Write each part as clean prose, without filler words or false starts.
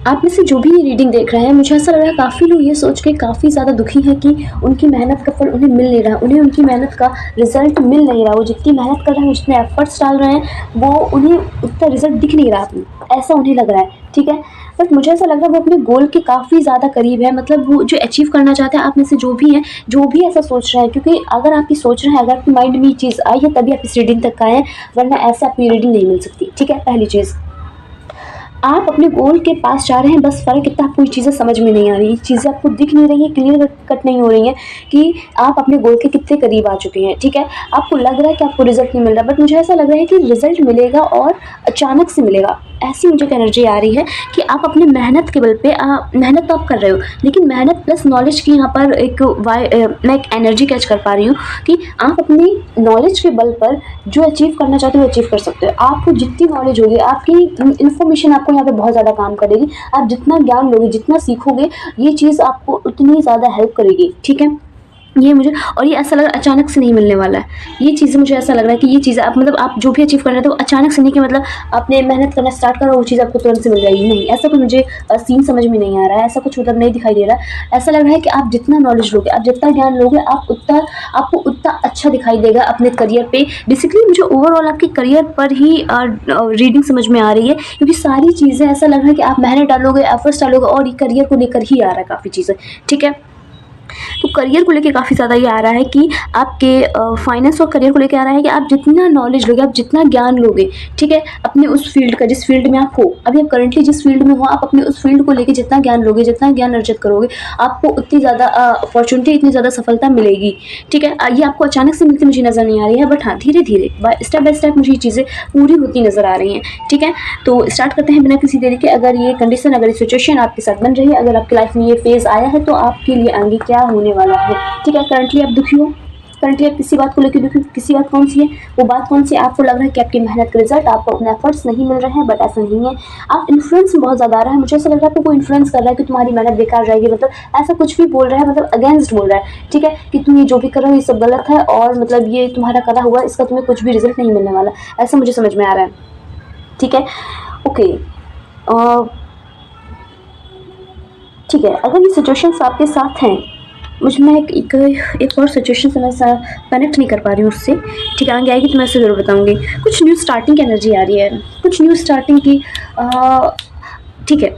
आप में से जो भी ये रीडिंग देख रहे हैं, मुझे ऐसा लग रहा है काफ़ी लोग ये सोच के काफ़ी ज़्यादा दुखी हैं कि उनकी मेहनत का फल उन्हें मिल नहीं रहा है, उन्हें उनकी मेहनत का रिज़ल्ट मिल नहीं रहा। वो जितनी मेहनत कर रहे हैं, वो जितने एफ़र्ट्स डाल रहे हैं, वो उन्हें उतना रिज़ल्ट दिख नहीं रहा अपना, ऐसा उन्हें लग रहा है, ठीक है। बट मुझे ऐसा लग रहा है वो अपने गोल के काफ़ी ज़्यादा करीब है, मतलब वो जो अचीव करना चाहते हैं, आप में से जो भी हैं, जो भी ऐसा सोच रहे हैं, क्योंकि अगर आप ये सोच रहे हैं, अगर आपके माइंड में ये चीज़ आई है तभी आप इस रीडिंग तक आए हैं, वरना ऐसे आपको ये रीडिंग नहीं मिल सकती, ठीक है। पहली चीज़, आप अपने गोल के पास जा रहे हैं, बस फ़र्क इतना आपको ये चीज़ें समझ में नहीं आ रही, चीज़ें आपको दिख नहीं रही हैं, क्लियर कट नहीं हो रही हैं कि आप अपने गोल के कितने करीब आ चुके हैं, ठीक है। आपको लग रहा है कि आपको रिज़ल्ट नहीं मिल रहा, बट मुझे ऐसा लग रहा है कि रिज़ल्ट मिलेगा और अचानक से मिलेगा। ऐसी मुझे एक एनर्जी आ रही है कि आप अपनी मेहनत के बल पे मेहनत तो आप कर रहे हो, लेकिन मेहनत प्लस नॉलेज की यहाँ पर मैं एक एनर्जी कैच कर पा रही हूँ कि आप अपनी नॉलेज के बल पर जो अचीव करना चाहते हो वो अचीव कर सकते हो। आपको जितनी नॉलेज होगी, आपकी इन्फॉर्मेशन आपको यहाँ पे बहुत ज़्यादा काम करेगी। आप जितना ज्ञान लोगे, जितना सीखोगे, ये चीज़ आपको उतनी ज़्यादा हेल्प करेगी, ठीक है। ये मुझे, और ये ऐसा लग रहा है अचानक से नहीं मिलने वाला है। ये चीज़ें मुझे ऐसा लग रहा है कि ये चीज़ें आप मतलब आप जो भी अचीव कर रहे थे वो अचानक से नहीं, कि मतलब आपने मेहनत करना स्टार्ट करा वो चीज़ आपको तुरंत से मिल जाएगी, नहीं, ऐसा कुछ मुझे सीन समझ में नहीं आ रहा है, ऐसा कुछ मतलब नहीं दिखाई दे रहा है। ऐसा लग रहा है कि आप जितना नॉलेज लोगे, आप जितना ज्ञान लोगे, आपको उतना अच्छा दिखाई देगा अपने करियर पे। बेसिकली मुझे ओवरऑल आपके करियर पर ही रीडिंग समझ में आ रही है, क्योंकि सारी चीज़ें ऐसा लग रहा है कि आप मेहनत डालोगे, एफर्ट्स डालोगे, और ये करियर को लेकर ही आ रहा है काफ़ी चीज़ें, ठीक है। तो करियर को लेके काफ़ी ज़्यादा ये आ रहा है कि आपके फाइनेंस और करियर को लेके आ रहा है कि आप जितना नॉलेज लोगे, आप जितना ज्ञान लोगे, ठीक है, अपने उस फील्ड का, जिस फील्ड में आप हो अभी, आप करंटली जिस फील्ड में हो, आप अपने उस फील्ड को लेके जितना ज्ञान लोगे, जितना ज्ञान अर्जित करोगे, आपको उतनी ज़्यादा अपॉर्चुनिटी, इतनी ज़्यादा सफलता मिलेगी, ठीक है। ये आपको अचानक से मिलती मुझे नज़र नहीं आ रही है, बट हाँ, धीरे धीरे स्टेप बाय स्टेप मुझे ये चीज़ें पूरी होती नज़र आ रही हैं, ठीक है। तो स्टार्ट करते हैं बिना किसी देरी के। अगर ये कंडीशन, अगर ये सिचुएशन आपके साथ बन रही है, अगर आपकी लाइफ में ये फेज़ आया है, तो आपके लिए आगे क्या होने वाला है, ठीक है। करंटली आप दुखी हो, करंटली आप किसी बात को लेकर दुखी हो, किसी बात कौन सी है, वो बात कौन सी है। आपको लग रहा है कि आपकी मेहनत का रिजल्ट, आपको अपने एफर्ट्स नहीं मिल रहे हैं, बट ऐसा नहीं है। आप इन्फ्लुएंस में बहुत ज़्यादा आ रहा है, मुझे ऐसा लग रहा है आपको कोई इन्फ्लुएंस कर रहा है कि तुम्हारी मेहनत बेकार जाएगी, मतलब ऐसा कुछ भी बोल रहा है, मतलब अगेंस्ट बोल रहा है, ठीक है, कि तुम ये जो भी कर रहे हो ये सब गलत है, और मतलब ये तुम्हारा करा हुआ इसका तुम्हें कुछ भी रिजल्ट नहीं मिलने वाला, ऐसा मुझे समझ में आ रहा है, ठीक है। ओके, ठीक है। अगर ये सिचुएशंस आपके साथ हैं, मैं एक और सिचुएशन से मैं कनेक्ट नहीं कर पा रही हूँ उससे, ठीक है, आगे आएगी तो मैं उसे ज़रूर बताऊँगी। कुछ न्यू स्टार्टिंग की एनर्जी आ रही है, कुछ न्यू स्टार्टिंग की, ठीक है।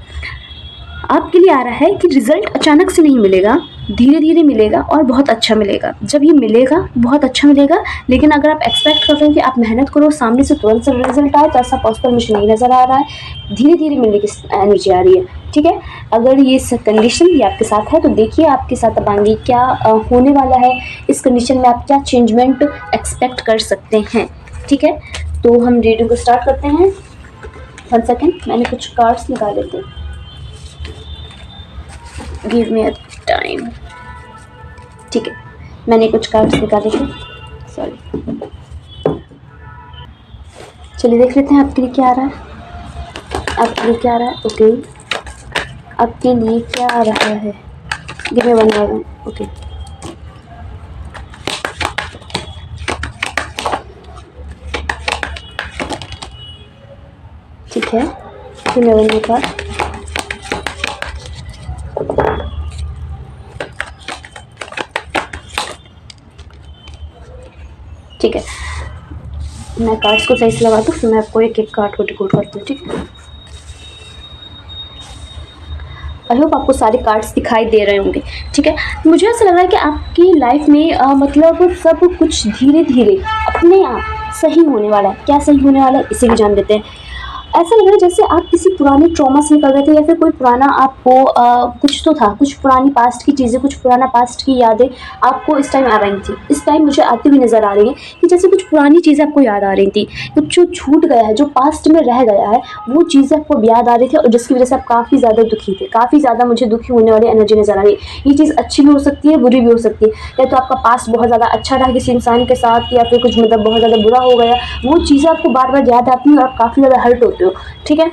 आपके लिए आ रहा है कि रिजल्ट अचानक से नहीं मिलेगा, धीरे धीरे मिलेगा और बहुत अच्छा मिलेगा। जब ये मिलेगा बहुत अच्छा मिलेगा, लेकिन अगर आप एक्सपेक्ट कर रहे हो कि आप मेहनत करो, सामने से तुरंत से रिजल्ट आए, तो ऐसा पॉसिबल मुझे नहीं नज़र आ रहा है। धीरे धीरे मिलने की एनर्जी आ रही है, ठीक है। अगर ये कंडीशन भी आपके साथ है, तो देखिए आपके साथ अब आगे क्या होने वाला है, इस कंडीशन में आप क्या चेंजमेंट एक्सपेक्ट कर सकते हैं, ठीक है। तो हम रीडिंग को स्टार्ट करते हैं। 1 सेकेंड, मैंने कुछ कार्ड्स निकाले थे, गिव मी अ टाइम, ठीक है, मैंने कुछ कार्ड्स निकाले थे, सॉरी। चलिए देख लेते हैं आपके लिए क्या आ रहा है, आपके लिए क्या आ रहा है। ओके, आपके लिए क्या आ रहा है, गिव मी 1 बाय 1, ओके। ठीक है, गिव मी 1 कार्ड, ठीक है। मैं कार्ड्स को सही से लगा दूँ, फिर मैं आपको एक एक कार्ड को डिकोड करती हूँ, ठीक है। आई होप आपको सारे कार्ड्स दिखाई दे रहे होंगे, ठीक है। मुझे ऐसा लग रहा है कि आपकी लाइफ में मतलब सब कुछ धीरे धीरे अपने आप सही होने वाला है। क्या सही होने वाला है, इसे भी जान लेते हैं। ऐसा लग रहा है जैसे आप किसी पुराने ट्रॉमा से निकल रहे थे, या फिर कोई पुराना आपको कुछ तो था, कुछ पुरानी पास्ट की चीज़ें, कुछ पुराना पास्ट की यादें आपको इस टाइम आ रही थी। इस टाइम मुझे आती हुई नज़र आ रही है कि जैसे कुछ पुरानी चीज़ें आपको याद आ रही थी, कुछ जो छूट गया है, जो पास्ट में रह गया है, वो चीज़ें आपको याद आ रही थी, और जिसकी वजह से आप काफ़ी ज़्यादा दुखी थे। काफ़ी ज़्यादा मुझे दुखी होने वाली एनर्जी नज़र आ रही है। ये चीज़ अच्छी भी हो सकती है, बुरी भी हो सकती है। या तो आपका पास्ट बहुत ज़्यादा अच्छा रहा किसी इंसान के साथ, या फिर कुछ मतलब बहुत ज़्यादा बुरा हो गया, वो चीज़ें आपको बार बार याद आती हैं और आप काफ़ी ज़्यादा हर्ट होते हो, ठीक है।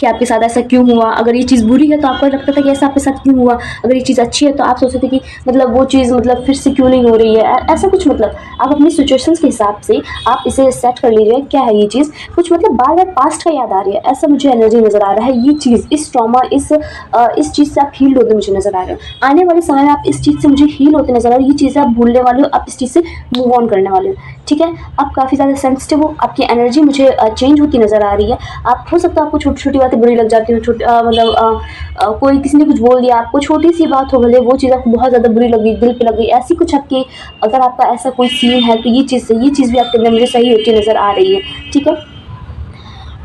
कि आपके साथ ऐसा क्यों हुआ। अगर ये चीज़ बुरी है तो आपको लगता था कि ऐसा आपके साथ क्यों हुआ, अगर ये चीज़ अच्छी है तो आप सोचते थे कि मतलब वो चीज़ मतलब फिर से क्यों नहीं हो रही है। ऐसा कुछ मतलब आप अपनी सिचुएशंस के हिसाब से आप इसे सेट कर लीजिए क्या है ये चीज़, कुछ मतलब बार बार पास्ट का याद आ रही है, ऐसा मुझे एनर्जी नज़र आ रहा है। ये चीज़, इस ट्रॉमा, इस चीज़ से आप हील होते मुझे नज़र आ रहे हो। आने वाले समय में आप इस चीज़ से मुझे हील होते नज़र आ रहे हो। ये चीज़ें आप भूलने वाले हो, आप इस चीज़ से मूव ऑन करने वाले हो। ठीक है, आप काफ़ी ज़्यादा सेंसिटिव हो, आपकी एनर्जी मुझे चेंज होती नज़र आ रही है। आप हो सकता है आपको छोटी छोटी बातें बुरी लग जाती हो, कोई किसी ने कुछ बोल दिया आपको, छोटी सी बात हो भले, वो चीज़ आपको बहुत ज़्यादा बुरी लगी, दिल पे लगी, ऐसी कुछ आपकी, अगर आपका ऐसा कोई सीन है तो ये चीज़ भी आपके अंदर मुझे सही होती नज़र आ रही है। ठीक है,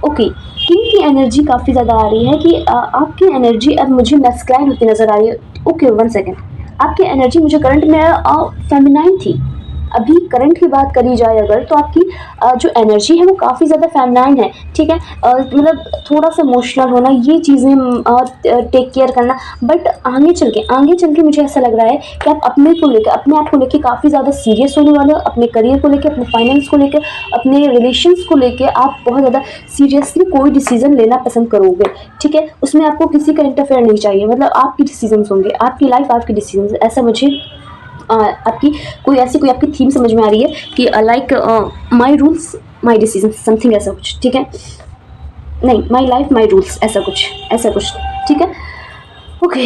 ओके। किंग की एनर्जी काफ़ी ज़्यादा आ रही है कि आपकी एनर्जी अब मुझे मैस्कुलाइन होती नज़र आ रही है। ओके, वन सेकेंड, आपकी एनर्जी मुझे करंट में फेमिनाइन थी। अभी करंट की बात करी जाए अगर, तो आपकी जो एनर्जी है वो काफ़ी ज़्यादा फेमिनाइन है। ठीक है, मतलब थोड़ा सा इमोशनल होना, ये चीज़ें टेक केयर करना। बट आगे चल के मुझे ऐसा लग रहा है कि आप अपने आप को लेकर काफ़ी ज़्यादा सीरियस होने वाले हो। अपने करियर को लेकर, अपने फाइनेंस को लेकर, अपने रिलेशंस को लेकर आप बहुत ज़्यादा सीरियसली कोई डिसीजन लेना पसंद करोगे। ठीक है, उसमें आपको किसी का इंटरफेयर नहीं चाहिए, मतलब आपके डिसीजंस होंगे, आपकी लाइफ आपके डिसीजंस, ऐसा मुझे आपकी कोई आपकी थीम समझ में आ रही है कि like my rules my decision, something ऐसा कुछ। ठीक है, नहीं, माई लाइफ माई रूल्स, ऐसा कुछ। ठीक है, ओके।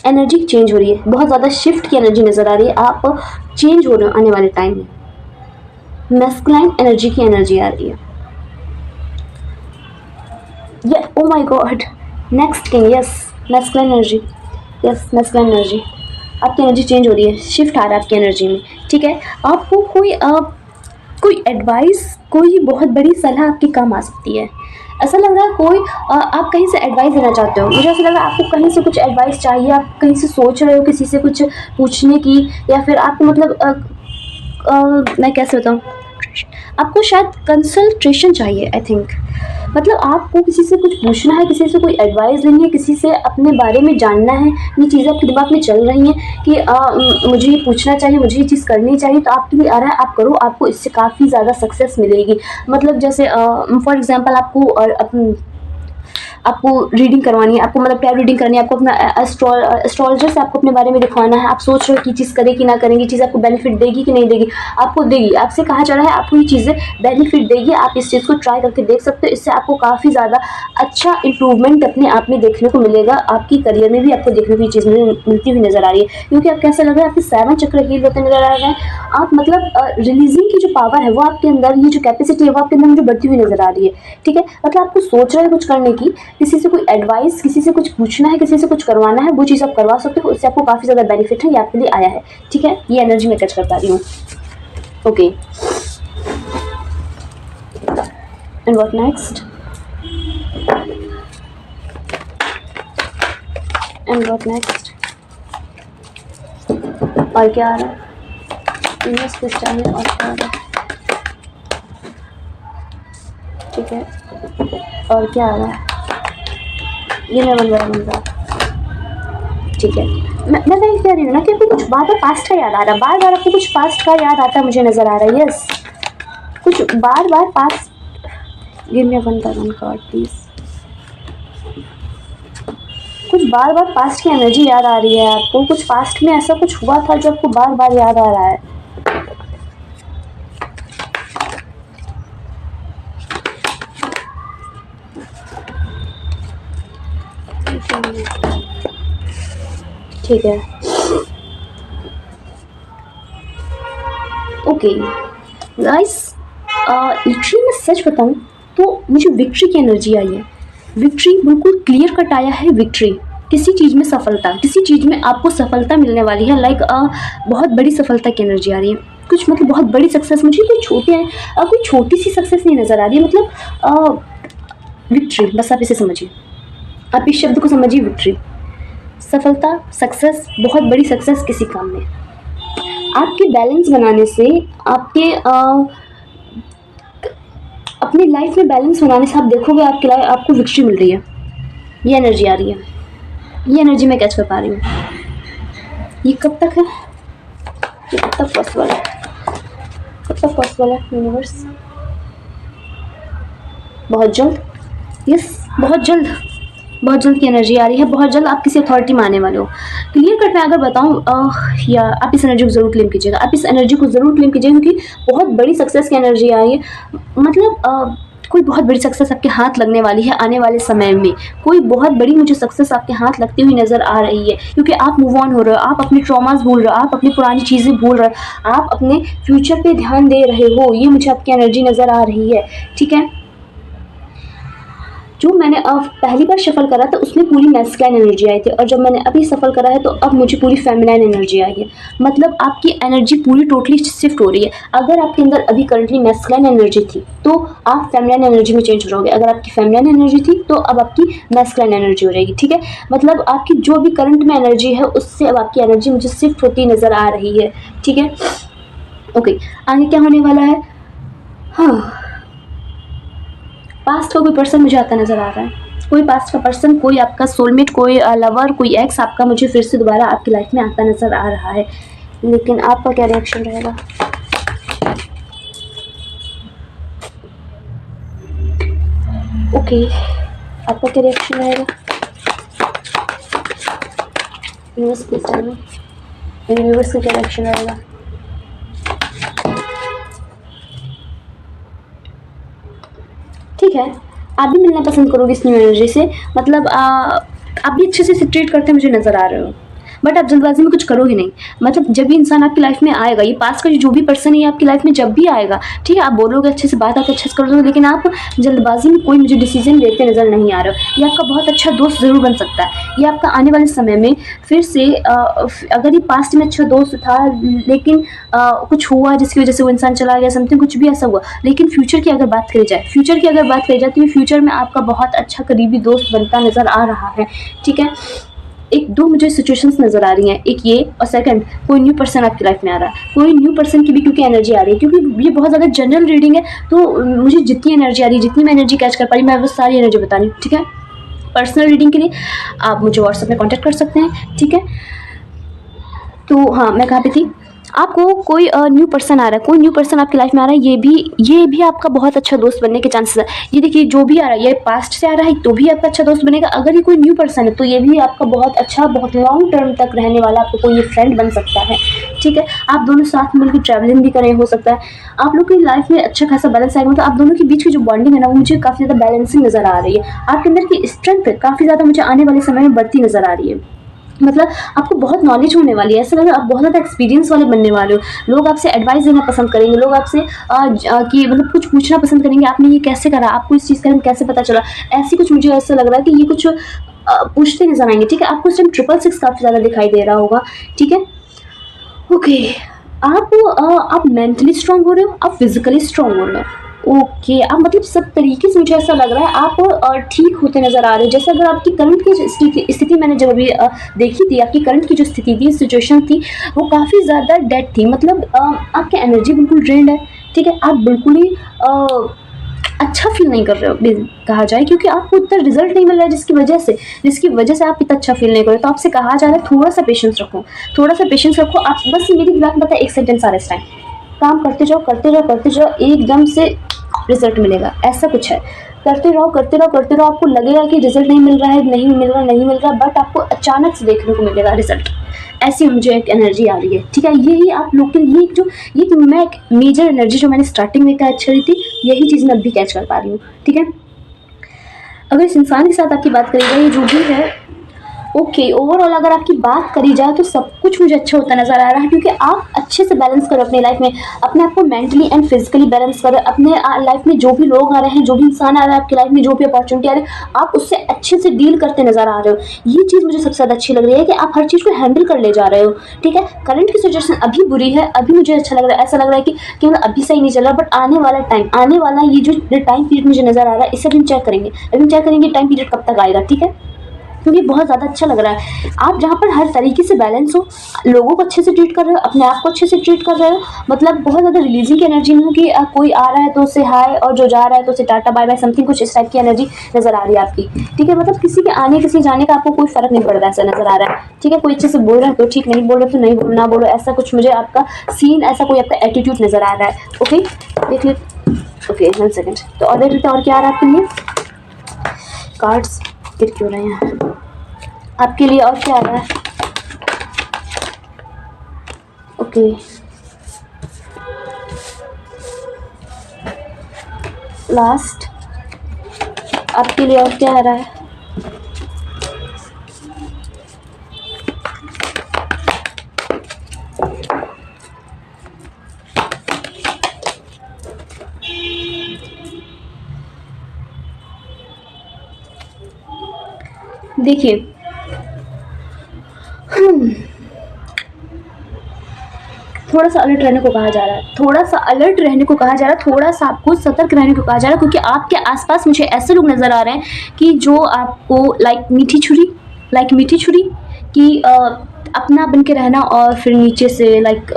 एनर्जी चेंज हो रही है, बहुत ज़्यादा शिफ्ट की एनर्जी नज़र आ रही है, आप चेंज हो रहे हो आने वाले टाइम में। मैस्कुलाइन एनर्जी की एनर्जी आ रही है। ये oh my God, next king, yes, masculine energy, yes, masculine energy. आपकी एनर्जी चेंज हो रही है, शिफ्ट आ रहा है आपकी एनर्जी में। ठीक है, आपको कोई एडवाइस, कोई बहुत बड़ी सलाह आपके काम आ सकती है। ऐसा लग रहा है आप कहीं से एडवाइस लेना चाहते हो, मुझे ऐसा लग रहा है आपको कहीं से कुछ एडवाइस चाहिए, आप कहीं से सोच रहे हो किसी से कुछ पूछने की, या फिर आपको मतलब मैं कैसे बताऊँ, आपको शायद कंसल्ट्रेशन चाहिए, आई थिंक। मतलब आपको किसी से कुछ पूछना है, किसी से कोई एडवाइस लेनी है, किसी से अपने बारे में जानना है, ये चीज़ें आपके दिमाग में चल रही हैं कि मुझे ये पूछना चाहिए, मुझे ये चीज़ करनी चाहिए, तो आपके लिए आ रहा है, आप करो, आपको इससे काफ़ी ज़्यादा सक्सेस मिलेगी। मतलब जैसे फॉर एग्जांपल आपको रीडिंग करवानी है, आपको मतलब टैरो रीडिंग करनी है, आपको अपना एस्ट्रोलॉजर से आपको अपने बारे में दिखवाना है, आप सोच रहे हो कि चीज़ करें कि ना करेंगे, चीज़ आपको बेनिफिट देगी कि नहीं देगी, आपको देगी, आपसे कहा जा रहा है आपको ये चीज़ें बेनिफिट देगी, आप इस चीज़ को ट्राई करके देख सकते हो, इससे आपको काफ़ी ज़्यादा अच्छा इंप्रूवमेंट अपने आप में देखने को मिलेगा, आपकी करियर में भी आपको देखने को ये चीज़ मिलती हुई नज़र आ रही है, क्योंकि आप कैसा लग रहा है आपके 7 चक्र हील होते नज़र आ रहे हैं। आप मतलब रिलीजिंग की जो पावर है वो आपके अंदर, ये जो कैपेसिटी है वो आपके अंदर मुझे बढ़ती हुई नज़र आ रही है। ठीक है, मतलब आपको सोच रहे हैं कुछ करने की, किसी से कोई एडवाइस, किसी से कुछ पूछना है, किसी से कुछ करवाना है, वो चीज़ आप करवा सकते हो, उससे आपको काफ़ी ज़्यादा बेनिफिट है, ये आपके लिए आया है। ठीक है, ये एनर्जी मैं कैच कर पा रही हूँ। Okay, and what next, and what next, और क्या आ रहा है, इन्वेस्ट चाहिए, और क्या आ रहा है, ठीक है, और क्या आ रहा है, ये मैं बन रहा। ठीक है, मैं कह रही हूँ ना कि आपको कुछ बार बार पास्ट का याद आ रहा है, बार बार आपको कुछ पास्ट का याद आता मुझे नज़र आ रहा है। यस, कुछ बार बार past, give me one card please, कुछ बार बार पास्ट की एनर्जी याद आ रही है आपको, कुछ पास्ट में ऐसा कुछ हुआ था जो आपको बार बार याद आ रहा है। ठीक है, ओके गाइस, लिटरली मैं सच बताऊं तो मुझे विक्ट्री की एनर्जी आई है। विक्ट्री बिल्कुल क्लियर कट आया है। विक्ट्री, किसी चीज़ में सफलता, किसी चीज़ में आपको सफलता मिलने वाली है, लाइक बहुत बड़ी सफलता की एनर्जी आ रही है, कुछ मतलब बहुत बड़ी सक्सेस, मुझे कोई छोटी सी सक्सेस नहीं नज़र आ रही है, मतलब विक्ट्री, बस आप इसे समझिए, आप इस शब्द को समझिए, विक्ट्री, सफलता, सक्सेस, बहुत बड़ी सक्सेस किसी काम में। आपके बैलेंस बनाने से, आपके अपनी लाइफ में बैलेंस बनाने से आप देखोगे आपकी लाइफ, आपको विक्ट्री मिल रही है, ये एनर्जी आ रही है, ये एनर्जी मैं कैच कर पा रही हूँ। ये कब तक है, ये कब तक पॉसिबल है, कब तक पॉसिबल है यूनिवर्स, बहुत जल्द, यस, बहुत जल्द की एनर्जी आ रही है, बहुत जल्द आप किसी अथॉरिटी में आने वाले हो। क्लियर कट मैं अगर बताऊँ या आप इस एनर्जी को ज़रूर क्लेम कीजिएगा, आप इस एनर्जी को ज़रूर क्लेम कीजिएगा क्योंकि बहुत बड़ी सक्सेस की एनर्जी आ रही है। मतलब कोई बहुत बड़ी सक्सेस आपके हाथ लगने वाली है आने वाले समय में। कोई बहुत बड़ी मुझे सक्सेस आपके हाथ लगती हुई नज़र आ रही है क्योंकि आप मूव ऑन हो रहे हो, आप अपने ट्रॉमास भूल रहे हो, आप अपनी पुरानी चीज़ें भूल रहे हो, आप अपने फ्यूचर पे ध्यान दे रहे हो। ये मुझे आपकी एनर्जी नज़र आ रही है, ठीक है। जो मैंने पहली बार शफल करा था उसमें पूरी मैस्कुलाइन एनर्जी आई थी और जब मैंने अभी सफल करा है तो अब मुझे पूरी फेमिनाइन एनर्जी आई है। मतलब आपकी एनर्जी पूरी टोटली शिफ्ट हो रही है। अगर आपके अंदर अभी करंटली मैस्कुलाइन एनर्जी थी तो आप फेमिनाइन एनर्जी में चेंज हो जाओगे, अगर आपकी फेमिनाइन एनर्जी थी तो अब आपकी मैस्कुलाइन एनर्जी हो जाएगी, ठीक है। मतलब आपकी जो भी करंट में एनर्जी है उससे अब आपकी एनर्जी मुझे शिफ्ट होती नज़र आ रही है, ठीक है। ओके, आगे क्या होने वाला है? हाँ, पास्ट का कोई पर्सन मुझे आता नज़र आ रहा है, कोई पास्ट का पर्सन, कोई आपका सोलमेट, कोई लवर, कोई एक्स आपका मुझे फिर से दोबारा आपकी लाइफ में आता नज़र आ रहा है। लेकिन आपका क्या रिएक्शन रहेगा? ओके, आपका क्या रिएक्शन रहेगा? यूनिवर्स किस टाइम में यूनिवर्स का क्या रिएक्शन रहेगा? ठीक है, आप भी मिलना पसंद करोगे इस न्यू एनर्जी से। मतलब आप भी अच्छे से ट्रीट करते मुझे नज़र आ रहे हो, बट आप जल्दबाजी में कुछ करोगे नहीं। मतलब जब भी इंसान आपकी लाइफ में आएगा, ये पास का जो भी पर्सन है ये आपकी लाइफ में जब भी आएगा, ठीक है, आप बोलोगे अच्छे से, बात आप अच्छे से कर दोगे, लेकिन आप जल्दबाजी में कोई मुझे डिसीजन लेते नज़र नहीं आ रहे हो। ये आपका बहुत अच्छा दोस्त ज़रूर बन सकता है। ये आपका आने वाले समय में फिर से अगर ये पास्ट में अच्छा दोस्त था लेकिन कुछ हुआ जिसकी वजह से वो इंसान चला गया, समथिंग कुछ भी ऐसा हुआ, लेकिन फ्यूचर की अगर बात करी जाए, तो ये फ्यूचर में आपका बहुत अच्छा करीबी दोस्त बनता नज़र आ रहा है, ठीक है। एक दो मुझे सिचुएशंस नज़र आ रही हैं, एक ये और सेकंड कोई न्यू पर्सन आपकी लाइफ में आ रहा है। कोई न्यू पर्सन की भी क्योंकि एनर्जी आ रही है, क्योंकि ये बहुत ज़्यादा जनरल रीडिंग है तो मुझे जितनी एनर्जी आ रही है, जितनी मैं एनर्जी कैच कर पा रही हूँ, मैं वो सारी एनर्जी बता रही हूँ, ठीक है। पर्सनल रीडिंग के लिए आप मुझे व्हाट्सएप में कॉन्टैक्ट कर सकते हैं, ठीक है। तो हाँ, मैं कहाँ पे थी? आपको कोई न्यू पर्सन आ रहा है, कोई न्यू पर्सन आपकी लाइफ में आ रहा है, ये भी आपका बहुत अच्छा दोस्त बनने के चांसेस है। ये देखिए, जो भी आ रहा है ये पास्ट से आ रहा है तो भी आपका अच्छा दोस्त बनेगा। अगर ये कोई न्यू पर्सन है तो ये भी आपका बहुत अच्छा, बहुत लॉन्ग टर्म तक रहने वाला आपको कोई ये फ्रेंड बन सकता है, ठीक है। आप दोनों साथ मिलकर ट्रैवलिंग भी करें, हो सकता है आप लोग की लाइफ में अच्छा खासा बैलेंस आएगा। मतलब आप दोनों के बीच की जो बॉन्डिंग है ना वो मुझे काफ़ी ज़्यादा बैलेंसिंग नज़र आ रही है। आपके अंदर की स्ट्रेंथ काफ़ी ज़्यादा मुझे आने वाले समय में बढ़ती नज़र आ रही है। मतलब आपको बहुत नॉलेज होने वाली है, ऐसा लग रहा है आप बहुत ज़्यादा एक्सपीरियंस वाले बनने वाले हो। लोग आपसे एडवाइस देना पसंद करेंगे, लोग आपसे कि मतलब कुछ पूछना पसंद करेंगे, आपने ये कैसे करा, आपको इस चीज़ का कैसे पता चला, ऐसी कुछ मुझे ऐसा लग रहा है कि ये कुछ पूछते नजर आएंगे, ठीक है। आपको उस टाइम 666 काफ़ी ज़्यादा दिखाई दे रहा होगा, ठीक है। ओके, आप मेंटली स्ट्रांग हो रहे हो, आप फिजिकली स्ट्रांग हो रहे हो। ओके, आप मतलब सब तरीके से मुझे ऐसा लग रहा है आप ठीक होते नज़र आ रहे हो। जैसे अगर आपकी करंट की जो स्थिति मैंने जब अभी देखी थी, आपकी करंट की जो स्थिति थी, सिचुएशन थी, वो काफ़ी ज़्यादा डेड थी। मतलब आपकी एनर्जी बिल्कुल ड्रेन्ड है, ठीक है। आप बिल्कुल ही अच्छा फील नहीं कर रहे हो कहा जाए, क्योंकि आपको उतना रिजल्ट नहीं मिल रहा है जिसकी वजह से आप इतना अच्छा फील नहीं कर रहे। तो आपसे कहा जा रहा है थोड़ा सा पेशेंस रखो, थोड़ा सा पेशेंस रखो। आप बस मेरी दिमाग में पता है एक सेंटेंस आ रहा है इस टाइम, काम करते जाओ करते जाओ करते जाओ, एकदम से रिजल्ट मिलेगा, ऐसा कुछ है। करते रहो करते रहो करते रहो, आपको लगेगा कि रिजल्ट नहीं मिल रहा है, नहीं मिल रहा, बट आपको अचानक से देखने को मिलेगा रिजल्ट। ऐसी मुझे एक एनर्जी आ रही है, ठीक है। यही आप लोग के लिए ये मैं एक मेजर एनर्जी जो मैंने स्टार्टिंग में कैच करी थी, यही चीज़ मैं अभी कैच कर पा रही हूँ, ठीक है। अगर इस इंसान के साथ आपकी बात करी जाए, ये जो भी है, ओके, ओवरऑल अगर आपकी बात करी जाए तो सब कुछ मुझे अच्छा होता नज़र आ रहा है, क्योंकि आप अच्छे से बैलेंस करो अपनी लाइफ में, अपने आप को मेंटली एंड फिजिकली बैलेंस करो। अपने लाइफ में जो भी लोग आ रहे हैं, जो भी इंसान आ रहा है आपकी लाइफ में, जो भी अपॉर्चुनिटी आ रही है, आप उससे अच्छे से डील करते नज़र आ रहे हो। ये चीज़ मुझे सबसे ज़्यादा अच्छी लग रही है कि आप हर चीज़ को हैंडल कर ले जा रहे हो, ठीक है। करंट की सिचुएशन अभी बुरी है, अभी मुझे अच्छा लग रहा है, ऐसा लग रहा है कि मतलब अभी सही नहीं चल रहा, बट आने वाला टाइम, आने वाला ये जो टाइम पीरियड मुझे नज़र आ रहा है, इसे अभी चेक करेंगे, टाइम पीरियड कब तक आएगा, ठीक है। क्योंकि बहुत ज़्यादा अच्छा लग रहा है, आप जहाँ पर हर तरीके से बैलेंस हो, लोगों को अच्छे से ट्रीट कर रहे हो, अपने आप को अच्छे से ट्रीट कर रहे हो। मतलब बहुत ज़्यादा रिलीजिंग की एनर्जी नहीं हो कि कोई आ रहा है तो उससे हाय और जो जा रहा है तो उससे टाटा बाय बाय, समथिंग कुछ इस टाइप की एनर्जी नज़र आ रही है आपकी, ठीक है। मतलब किसी के आने किसी जाने का आपको कोई फ़र्क नहीं पड़ रहा है, ऐसा नज़र आ रहा है, ठीक है। कोई अच्छे से बोल रहा है तो ठीक, नहीं बोल रहे तो नहीं ना बोलो, ऐसा कुछ मुझे आपका सीन, ऐसा कोई आपका एटीट्यूड नज़र आ रहा है। ओके, देखिए, ओके 1 सेकेंड। तो और क्या आ रहा है आपके लिए? कार्ड्स गिर क्यों रहे हैं आपके लिए, और क्या आ रहा है? ओके, लास्ट आपके लिए और क्या आ रहा है? देखिए, थोड़ा सा अलर्ट रहने को कहा जा रहा है, थोड़ा सा अलर्ट रहने को कहा जा रहा है, थोड़ा सा आपको सतर्क रहने को कहा जा रहा है, क्योंकि आपके आसपास मुझे ऐसे लोग नज़र आ रहे हैं कि जो आपको लाइक मीठी छुरी कि अपना बन के रहना और फिर नीचे से लाइक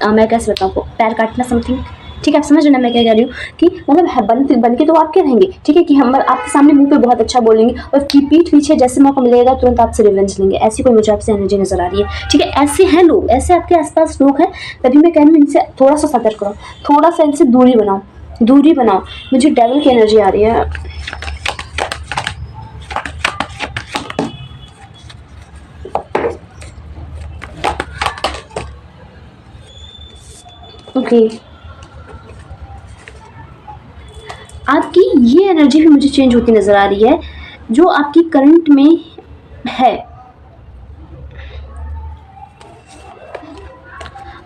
मैं कैसे बताऊँ आपको, पैर काटना समथिंग। ठीक है, आप समझ रहे ना मैं क्या कह रही हूँ कि मतलब बन के तो आप क्या रहेंगे, ठीक है, कि हम आपके सामने मुंह पे बहुत अच्छा बोलेंगे और की पीठ पीछे जैसे मौका मिलेगा तुरंत आपसे रिवेंज लेंगे। ऐसी कोई मुझे आपसे एनर्जी नजर आ रही है। ठीक है, ऐसे हैं लोग, ऐसे आपके आसपास लोग हैं, तभी मैं कह रही हूँ इनसे थोड़ा सा सतर्क रहो, थोड़ा सा इनसे दूरी बनाओ। मुझे डेविल की एनर्जी आ रही है। ओके, आपकी ये एनर्जी भी मुझे चेंज होती नज़र आ रही है जो आपकी करंट में है।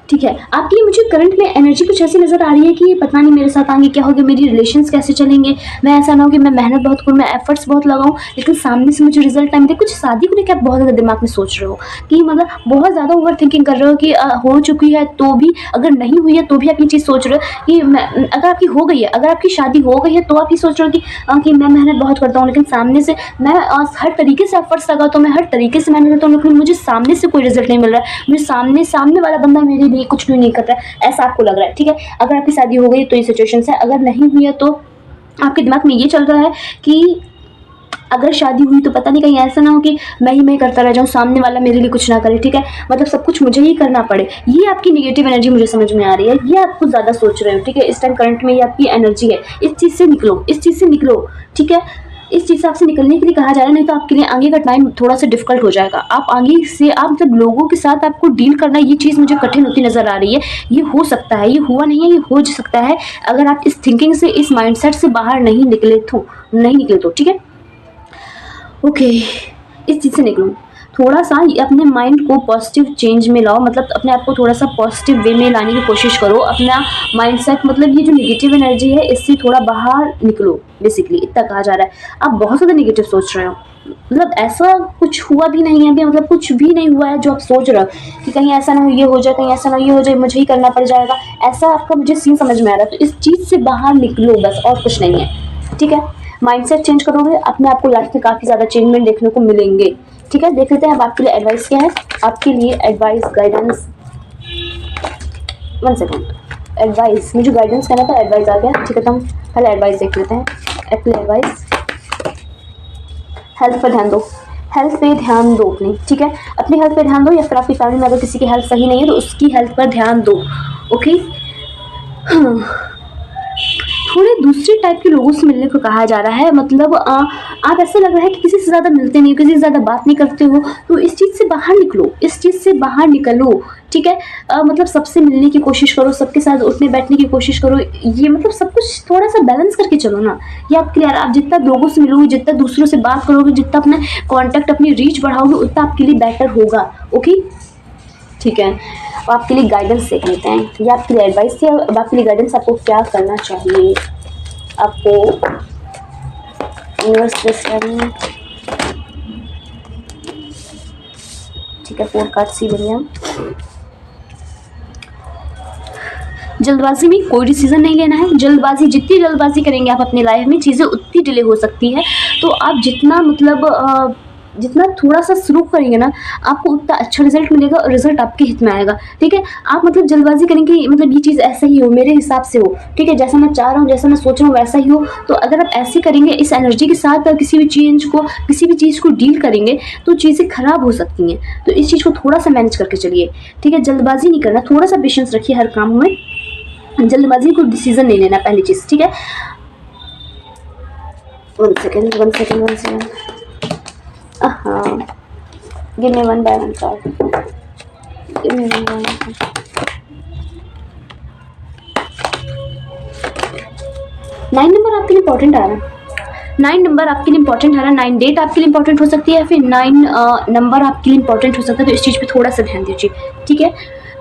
ठीक है, आपकी मुझे करंट में एनर्जी कुछ ऐसी नज़र आ रही है कि पता नहीं मेरे साथ आगे क्या होगा, मेरी रिलेशंस कैसे चलेंगे। मैं ऐसा ना हो कि मैं मेहनत बहुत करूँ, मैं एफर्ट्स बहुत लगाऊँ, लेकिन सामने से मुझे रिजल्ट ना मिले। कुछ शादी को लेकर आप बहुत ज़्यादा दिमाग में सोच रहे हो कि मतलब बहुत ज़्यादा ओवर थिंकिंग कर रहे हो कि हो चुकी है तो भी, अगर नहीं हुई है तो भी आप ये चीज़ सोच रहे हो कि अगर आपकी हो गई है, अगर आपकी शादी हो गई है तो आप ये सोच रहे हो कि मैं मेहनत बहुत करता हूँ, लेकिन सामने से मैं हर तरीके से एफर्ट्स लगाता हूँ, मैं हर तरीके से मेहनत करता हूँ, लेकिन मुझे सामने से कोई रिजल्ट नहीं मिल रहा है। मुझे सामने वाला बंदा मेरे लिए कुछ भी नहीं कर रहा है, ऐसा आपको लग रहा है। ठीक है, अगर आपकी शादी हो गई तो ये सिचुएशन है, अगर नहीं हुई है तो आपके दिमाग में ये चल रहा है कि अगर शादी हुई तो पता नहीं कहीं ऐसा ना हो कि मैं करता रह जाऊँ, सामने वाला मेरे लिए कुछ ना करे। ठीक है, मतलब सब कुछ मुझे ही करना पड़े। ये आपकी नेगेटिव एनर्जी मुझे समझ में आ रही है, ये आप कुछ ज़्यादा सोच रहे हो। ठीक है, इस टाइम करंट में ये आपकी एनर्जी है, इस चीज़ से निकलो। ठीक है, इस चीज़ से आपसे निकलने के लिए कहा जा रहा है, नहीं तो आपके लिए आगे का टाइम थोड़ा सा डिफिकल्ट हो जाएगा। आप आगे से आप मतलब लोगों के साथ आपको डील करना, ये चीज़ मुझे कठिन होती नज़र आ रही है। ये हो सकता है, ये हुआ नहीं है, ये हो सकता है अगर आप इस थिंकिंग से, इस माइंडसेट से बाहर नहीं निकले तो। ठीक है, ओके, इस चीज़ से निकलो। थोड़ा सा अपने माइंड को पॉजिटिव चेंज में लाओ, मतलब अपने आप को थोड़ा सा पॉजिटिव वे में लाने की कोशिश करो। अपना माइंडसेट, मतलब ये जो नेगेटिव एनर्जी है इससे थोड़ा बाहर निकलो। बेसिकली इतना कहा जा रहा है, आप बहुत ज़्यादा नेगेटिव सोच रहे हो। मतलब ऐसा कुछ हुआ भी नहीं है, मतलब कुछ भी नहीं हुआ है जो आप सोच रहे हो कि कहीं ऐसा ना हो ये हो जाए, कहीं ऐसा ना ये हो जाए, मुझे ही करना पड़ जाएगा। ऐसा आपका मुझे सीन समझ में आ रहा है। तो इस चीज़ से बाहर निकलो बस, और कुछ नहीं है। ठीक है, माइंडसेट चेंज करोगे, अपने आप को लाइफ में काफ़ी ज़्यादा चेंजमेंट देखने को मिलेंगे। ठीक है, देख लेते हैं अब आपके लिए एडवाइस क्या है। आपके लिए एडवाइस, गाइडेंस, 1 सेकेंड, एडवाइस, मुझे गाइडेंस कहना था, एडवाइस आ गया। ठीक है, तो हम पहले एडवाइस देख लेते हैं। अपनी एडवाइस, हेल्थ पर ध्यान दो, हेल्थ पे ध्यान दो अपनी। ठीक है, अपनी हेल्थ पे ध्यान दो, या फिर आपकी फैमिली में अगर किसी की हेल्थ सही नहीं है तो उसकी हेल्थ पर ध्यान दो। ओके, थोड़े दूसरे टाइप के लोगों से मिलने को कहा जा रहा है। मतलब आप ऐसा लग रहा है कि किसी से ज़्यादा मिलते नहीं हो, किसी से ज़्यादा बात नहीं करते हो, तो इस चीज़ से बाहर निकलो, इस चीज़ से बाहर निकलो। ठीक है, मतलब सबसे मिलने की कोशिश करो, सबके साथ उठने बैठने की कोशिश करो। ये मतलब सब कुछ थोड़ा सा बैलेंस करके चलो ना। ये आप क्लियर, आप जितना लोगों से मिलोगे, जितना दूसरों से बात करोगे, जितना अपना कॉन्टैक्ट, अपनी रीच बढ़ाओगे, उतना आपके लिए बेटर होगा। ओके, ठीक है, अब आपके लिए गाइडेंस देख लेते हैं। ये आपके लिए एडवाइस थी, अब आपके लिए गाइडेंस, आपको क्या करना चाहिए। आपको यूनिवर्स दिस करनी, ठीक है, 4 कार्ड सी लेंगे हम। जल्दबाजी में कोई डिसीजन नहीं लेना है। जल्दबाजी, जितनी जल्दबाजी करेंगे आप अपनी लाइफ में, चीज़ें उतनी डिले हो सकती है। तो आप जितना मतलब जितना थोड़ा सा शुरू करेंगे ना, आपको उतना अच्छा रिजल्ट मिलेगा और रिजल्ट आपके हित में आएगा। ठीक है, आप मतलब जल्दबाजी करेंगे, मतलब ये चीज़ ऐसा ही हो, मेरे हिसाब से हो। ठीक है, जैसा मैं चाह रहा हूँ, जैसा मैं सोच रहा हूँ वैसा ही हो। तो अगर आप ऐसे करेंगे, इस एनर्जी के साथ किसी भी चीज़ को डील करेंगे, तो चीज़ें खराब हो सकती हैं। तो इस चीज़ को थोड़ा सा मैनेज करके चलिए। ठीक है, जल्दबाजी नहीं करना, थोड़ा सा पेशेंस रखिए हर काम में। जल्दबाजी को डिसीजन नहीं लेना, पहली चीज़। ठीक है, 1 second, 1 second, 1 second. Give me one by one card. Give me one by one card. 9 number आपके लिए इंपॉर्टेंट आ रहा है। 9 नंबर आपके लिए इंपॉर्टेंट आ रहा है। 9 डेट आपके लिए इंपॉर्टेंट हो सकती है या फिर 9 नंबर आपके लिए इंपॉर्टेंट हो सकता है। तो इस चीज़ पे थोड़ा सा ध्यान दीजिए, ठीक है।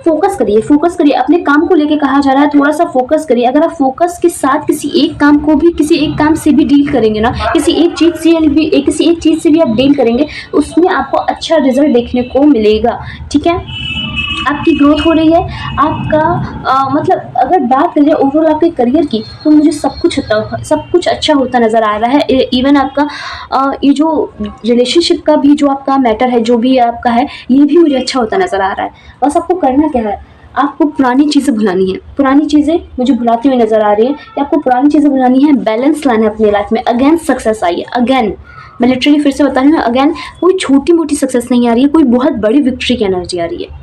फोकस करिए अपने काम को लेके कहा जा रहा है, थोड़ा सा फोकस करिए। अगर आप फोकस के साथ किसी एक काम से भी डील करेंगे ना, किसी एक चीज़ से भी आप डील करेंगे, उसमें आपको अच्छा रिजल्ट देखने को मिलेगा, ठीक है। आपकी ग्रोथ हो रही है, आपका मतलब अगर बात करें ओवरऑल आपके करियर की, तो मुझे सब कुछ अच्छा होता नज़र आ रहा है। इवन आपका ये जो रिलेशनशिप का भी जो आपका मैटर है, जो भी आपका है, ये भी मुझे अच्छा होता नज़र आ रहा है। बस आपको करना क्या है, आपको पुरानी चीज़ें भुलानी है। पुरानी चीज़ें मुझे भुलाती हुई नज़र आ रही है, या आपको पुरानी चीज़ें भुलानी है, बैलेंस लाना है अपनी लाइफ में। अगेन सक्सेस आई है, अगेन मैं लिटरली फिर से बता रही हूँ, अगेन कोई छोटी मोटी सक्सेस नहीं आ रही है, कोई बहुत बड़ी विक्ट्री की एनर्जी आ रही है,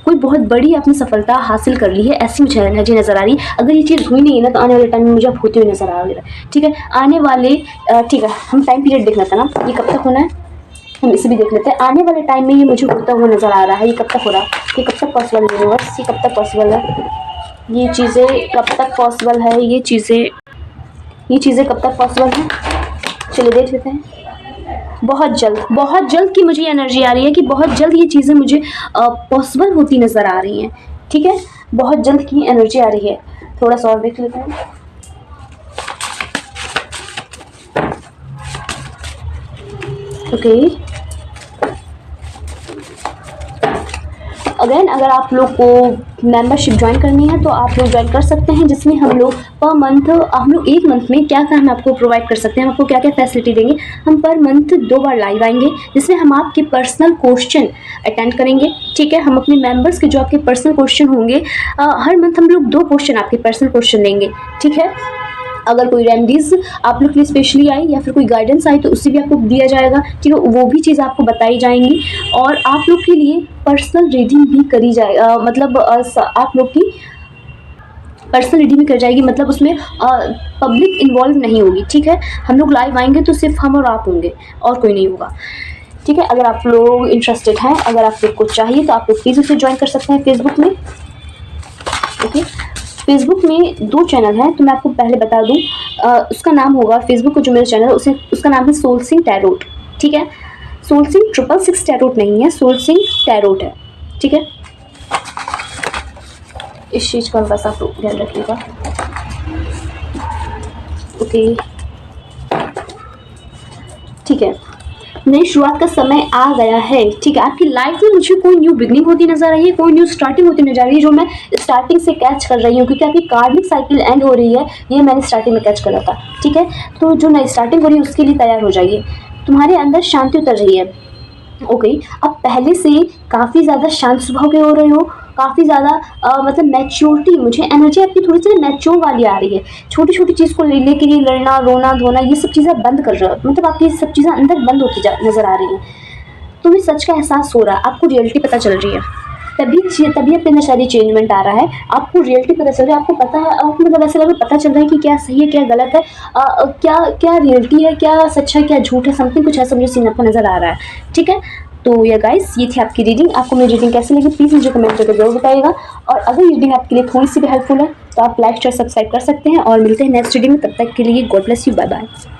कोई बहुत बड़ी आपने सफलता हासिल कर ली है, ऐसी मुझे एनर्जी नज़र आ रही है। अगर ये चीज़ हुई नहीं है ना, तो आने वाले टाइम में मुझे अब होती हुई नज़र आ रही है, ठीक है। आने वाले ठीक है, हम टाइम पीरियड देख लेते हैं ना, ये कब तक होना है, हम इसे भी देख लेते हैं। आने वाले टाइम में ये मुझे होता हुआ नज़र आ रहा है। ये कब तक हो रहा है, ये कब तक पॉसिबल है यूनिवर्स, ये कब तक पॉसिबल है, ये चीज़ें कब तक पॉसिबल है, ये चीज़ें कब तक पॉसिबल है, चलिए देख लेते हैं। बहुत जल्द की मुझे एनर्जी आ रही है कि बहुत जल्द ये चीज़ें मुझे पॉसिबल होती नज़र आ रही हैं, ठीक है। बहुत जल्द की एनर्जी आ रही है। थोड़ा सा और देख लेते हैं। ओके, अगेन अगर आप लोग को मेंबरशिप ज्वाइन करनी है तो आप लोग ज्वाइन कर सकते हैं, जिसमें हम लोग पर मंथ, हम लोग एक मंथ में क्या क्या हम आपको प्रोवाइड कर सकते हैं, हम आपको क्या क्या फैसिलिटी देंगे। हम पर मंथ 2 बार लाइव आएंगे, जिसमें हम आपके पर्सनल क्वेश्चन अटेंड करेंगे, ठीक है। हम अपने मेंबर्स के जो आपके पर्सनल क्वेश्चन होंगे, हर मंथ हम लोग 2 क्वेश्चन आपके पर्सनल क्वेश्चन लेंगे, ठीक है। अगर कोई रेमेडीज़ आप लोग के लिए स्पेशली आई या फिर कोई गाइडेंस आई, तो उससे भी आपको दिया जाएगा, ठीक है। वो भी चीज़ आपको बताई जाएंगी, और आप लोग के लिए पर्सनल रीडिंग भी करी जाए, मतलब आप लोग की पर्सनल रीडिंग भी कर जाएगी, मतलब उसमें पब्लिक इन्वॉल्व नहीं होगी, ठीक है। हम लोग लाइव आएंगे तो सिर्फ हम और आप होंगे, और कोई नहीं होगा, ठीक है। अगर आप लोग इंटरेस्टेड हैं, अगर आप लोग को चाहिए, तो आप लोग प्लीज़ उसे ज्वाइन कर सकते हैं फेसबुक में, ओके। फेसबुक में 2 चैनल हैं, तो मैं आपको पहले बता दूं, उसका नाम होगा, फेसबुक का जो मेरा चैनल है उसका नाम है सोल सिंह टैरोट, ठीक है। सोल सिंह 666 टैरोट नहीं है, सोल सिंह टैरोट है, ठीक है। इस चीज़ का बस आप ध्यान रखिएगा, ओके, ठीक है। नई शुरुआत का समय आ गया है, ठीक है। आपकी लाइफ में मुझे कोई न्यू बिगनिंग होती नजर आ रही है, कोई न्यू स्टार्टिंग होती नजर आ रही है, जो मैं स्टार्टिंग से कैच कर रही हूँ, क्योंकि आपकी कार्मिक साइकिल एंड हो रही है, ये मैंने स्टार्टिंग में कैच करा था, ठीक है। तो जो नई स्टार्टिंग हो रही है उसके लिए तैयार हो जाइए। तुम्हारे अंदर शांति उतर रही है, ओके। अब पहले से काफ़ी ज़्यादा शांत स्वभाव के हो रहे हो, काफ़ी ज़्यादा मतलब मैच्योरिटी, मुझे एनर्जी आपकी थोड़ी सी मैच्योर वाली आ रही है। छोटी छोटी चीज़ को लेके लिए लड़ना, रोना, धोना, ये सब चीज़ें बंद कर रहे हो, मतलब आपकी ये सब चीज़ें अंदर बंद होती नज़र आ रही हैं। तुम्हें सच का एहसास हो रहा है, आपको रियलिटी पता चल रही है, तभी आपके अंदर शायद चेंजमेंट आ रहा है। आपको रियलिटी पता चल रही है, आपको पता है, आपको मतलब ऐसा लग रहा है, पता चल रहा है कि क्या सही है, क्या गलत है, क्या क्या रियलिटी है, क्या सच है, क्या झूठ है, समथिंग कुछ ऐसा मुझे सीन आपको नज़र आ रहा है, ठीक है। तो ये गाइस, ये थी आपकी रीडिंग। आपको मेरी रीडिंग कैसी लगी प्लीज़ मुझे कमेंट करके जरूर बताइएगा, और अगर ये रीडिंग आपके लिए थोड़ी सी भी हेल्पफुल है तो आप लाइक शेयर सब्सक्राइब कर सकते हैं, और मिलते हैं नेक्स्ट रीडिंग में। तब तक के लिए god bless you, bye bye.